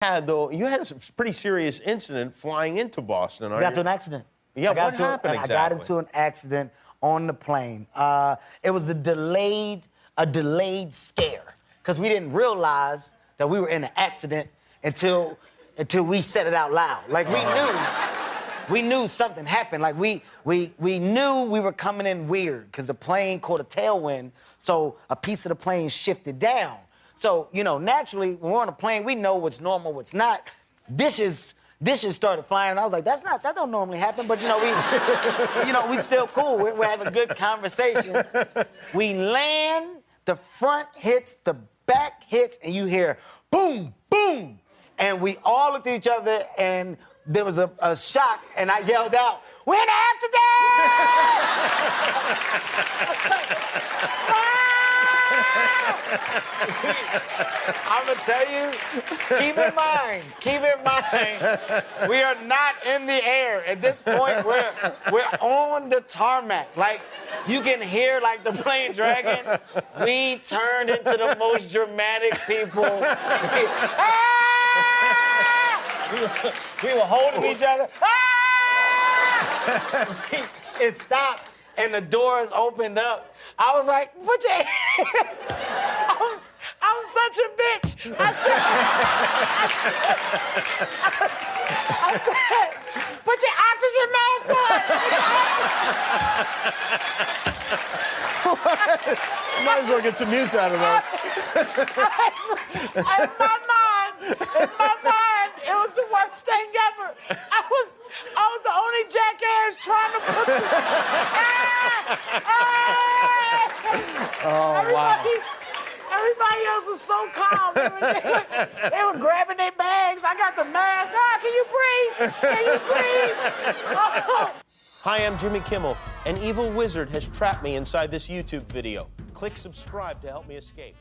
had a pretty serious incident flying into Boston. I got into an accident. Yeah, what happened exactly? I got into an accident on the plane. It was a delayed scare, because we didn't realize that we were in an accident until we said it out loud. Like, we knew something happened. Like, we knew we were coming in weird, because the plane caught a tailwind, so a piece of the plane shifted down. So, you know, naturally, when we're on a plane, we know what's normal, what's not. Dishes started flying, and I was like, that don't normally happen, but, you know, we still cool. We're having a good conversation. We land, the front hits, the back hits, and you hear boom, boom. And we all looked at each other, and there was a shock, and I yelled out, "We're in an accident!" I'm gonna tell you, keep in mind, we are not in the air. At this point, we're on the tarmac. Like, you can hear, like, the plane dragging. We turned into the most dramatic people. We were holding each other. It stopped, and the doors opened up. I was like, put your I'm such a bitch. I said, put your oxygen mask on. Might as well get some use out of those. In my mind, it was the worst thing ever. I was the only jackass trying to put Everybody else was so calm. They were grabbing their bags. I got the mask. Can you breathe? Can you breathe? Oh. Hi, I'm Jimmy Kimmel. An evil wizard has trapped me inside this YouTube video. Click subscribe to help me escape.